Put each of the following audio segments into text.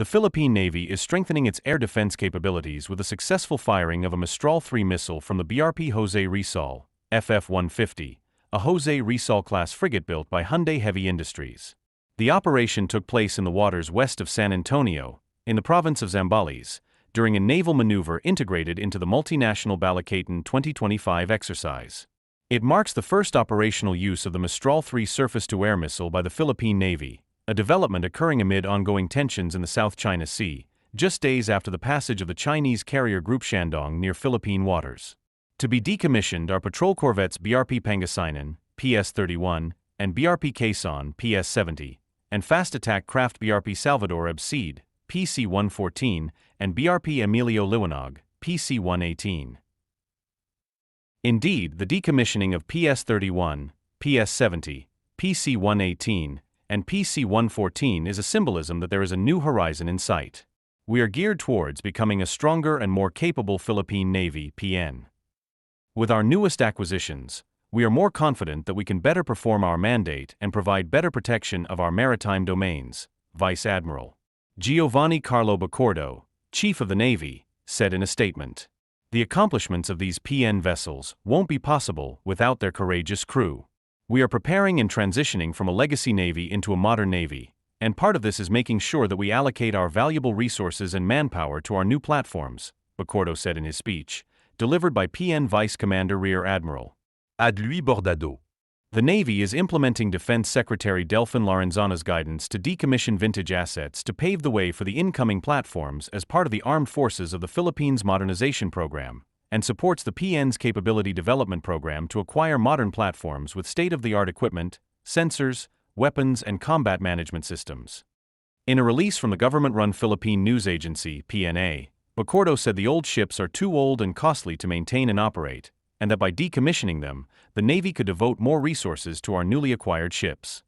The Philippine Navy is strengthening its air defense capabilities with the successful firing of a Mistral 3 missile from the BRP Jose Rizal, FF-150, a Jose Rizal-class frigate built by Hyundai Heavy Industries. The operation took place in the waters west of San Antonio, in the province of Zambales, during a naval maneuver integrated into the multinational Balikatan 2025 exercise. It marks the first operational use of the Mistral 3 surface-to-air missile by the Philippine Navy, a development occurring amid ongoing tensions in the South China Sea, just days after the passage of the Chinese carrier group Shandong near Philippine waters. To be decommissioned are patrol corvettes BRP Pangasinan, PS-31, and BRP Quezon, PS-70, and fast attack craft BRP Salvador Abcid, PC-114, and BRP Emilio Liwanag, PC-118. Indeed, the decommissioning of PS-31, PS-70, PC-118, and PC-114 is a symbolism that there is a new horizon in sight. We are geared towards becoming a stronger and more capable Philippine Navy (PN). With our newest acquisitions, we are more confident that we can better perform our mandate and provide better protection of our maritime domains, Vice Admiral Giovanni Carlo Bacordo, Chief of the Navy, said in a statement. The accomplishments of these PN vessels won't be possible without their courageous crew. We are preparing and transitioning from a legacy Navy into a modern Navy, and part of this is making sure that we allocate our valuable resources and manpower to our new platforms, Bacordo said in his speech, delivered by PN Vice Commander Rear Admiral Adluis Bordado. The Navy is implementing Defense Secretary Delfin Lorenzana's guidance to decommission vintage assets to pave the way for the incoming platforms as part of the Armed Forces of the Philippines Modernization Program, and supports the PN's Capability Development Program to acquire modern platforms with state-of-the-art equipment, sensors, weapons, and combat management systems. In a release from the government-run Philippine news agency, PNA, Bacordo said the old ships are too old and costly to maintain and operate, and that by decommissioning them, the Navy could devote more resources to our newly acquired ships.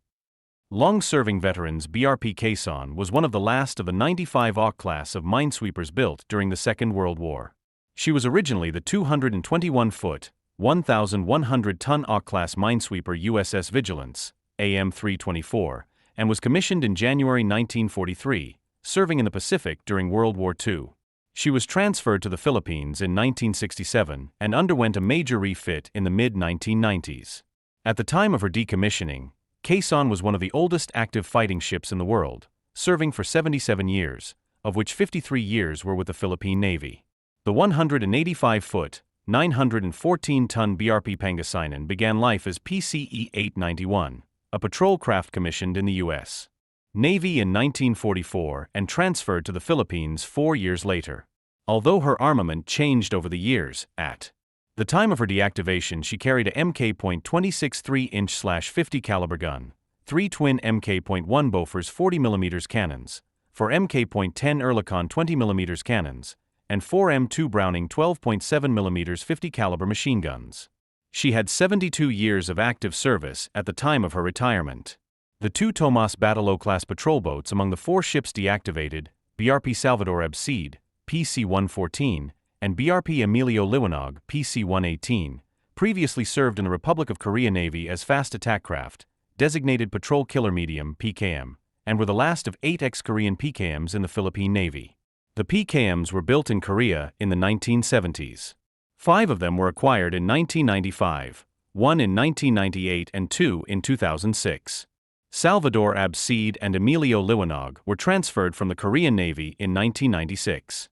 Long-serving veterans BRP Quezon was one of the last of the 95 AUK class of minesweepers built during the Second World War. She was originally the 221-foot, 1,100-ton AUK-class minesweeper USS Vigilance, AM-324, and was commissioned in January 1943, serving in the Pacific during World War II. She was transferred to the Philippines in 1967 and underwent a major refit in the mid-1990s. At the time of her decommissioning, Quezon was one of the oldest active fighting ships in the world, serving for 77 years, of which 53 years were with the Philippine Navy. The 185-foot, 914-ton BRP Pangasinan began life as PCE-891, a patrol craft commissioned in the U.S. Navy in 1944 and transferred to the Philippines 4 years later. Although her armament changed over the years, at the time of her deactivation she carried a Mk.26 3-inch/50 caliber gun, 3 twin Mk.1 Bofors 40mm cannons, 4 Mk.10 Oerlikon 20mm cannons, and 4 M2 Browning 12.7mm 50 caliber machine guns. She had 72 years of active service at the time of her retirement. The 2 Tomas Batalo-class patrol boats among the 4 ships deactivated, BRP Salvador Abcid, PC-114, and BRP Emilio Liwanag, PC-118, previously served in the Republic of Korea Navy as fast attack craft, designated Patrol Killer Medium (PKM), and were the last of 8 ex-Korean PKMs in the Philippine Navy. The PKMs were built in Korea in the 1970s. 5 of them were acquired in 1995, 1 in 1998 and 2 in 2006. Salvador Abcid and Emilio Liwanag were transferred from the Korean Navy in 1996.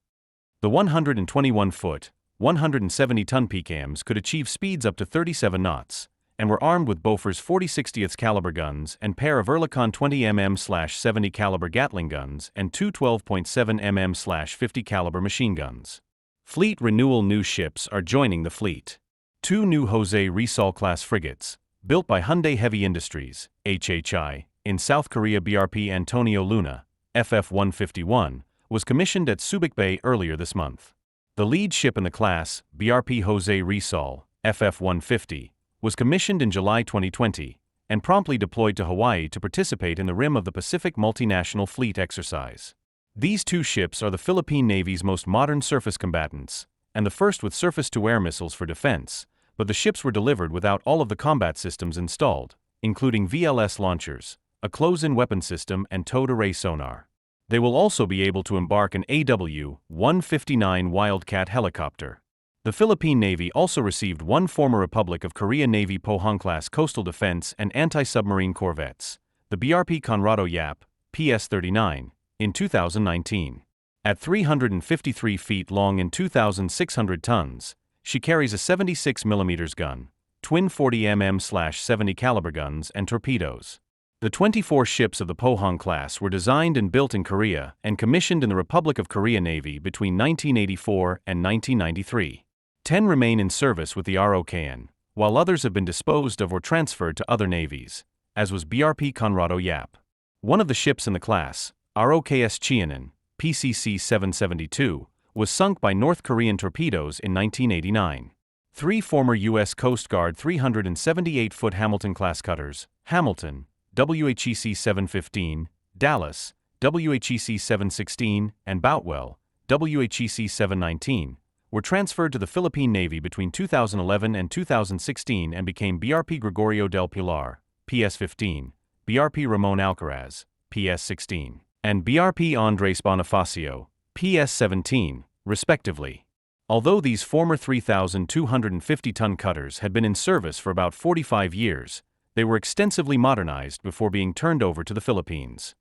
The 121-foot, 170-ton PKMs could achieve speeds up to 37 knots, and were armed with Bofors 40/60th caliber guns and pair of Oerlikon 20mm/70 caliber Gatling guns and 2 12.7 mm/50 caliber machine guns. Fleet renewal: new ships are joining the fleet. 2 new Jose Rizal-class frigates, built by Hyundai Heavy Industries, HHI, in South Korea. BRP Antonio Luna, FF-151, was commissioned at Subic Bay earlier this month. The lead ship in the class, BRP Jose Rizal, FF-150, was commissioned in July 2020 and promptly deployed to Hawaii to participate in the Rim of the Pacific multinational fleet exercise. These 2 ships are the Philippine Navy's most modern surface combatants, and the first with surface-to-air missiles for defense, but the ships were delivered without all of the combat systems installed, including VLS launchers, a close-in weapon system and towed array sonar. They will also be able to embark an AW-159 Wildcat helicopter. The Philippine Navy also received one former Republic of Korea Navy Pohang-class coastal defense and anti-submarine corvettes, the BRP Conrado Yap, PS-39, in 2019. At 353 feet long and 2,600 tons, she carries a 76mm gun, twin 40mm/70 caliber guns and torpedoes. The 24 ships of the Pohang class were designed and built in Korea and commissioned in the Republic of Korea Navy between 1984 and 1993. 10 remain in service with the ROKN, while others have been disposed of or transferred to other navies, as was BRP Conrado Yap. One of the ships in the class, ROKS Cheonan, PCC 772, was sunk by North Korean torpedoes in 1989. 3 former U.S. Coast Guard 378-foot Hamilton-class cutters, Hamilton, WHEC 715, Dallas, WHEC 716, and Boutwell, WHEC 719, were transferred to the Philippine Navy between 2011 and 2016 and became BRP Gregorio del Pilar, PS-15, BRP Ramon Alcaraz, PS-16, and BRP Andres Bonifacio, PS-17, respectively. Although these former 3,250-ton cutters had been in service for about 45 years, they were extensively modernized before being turned over to the Philippines.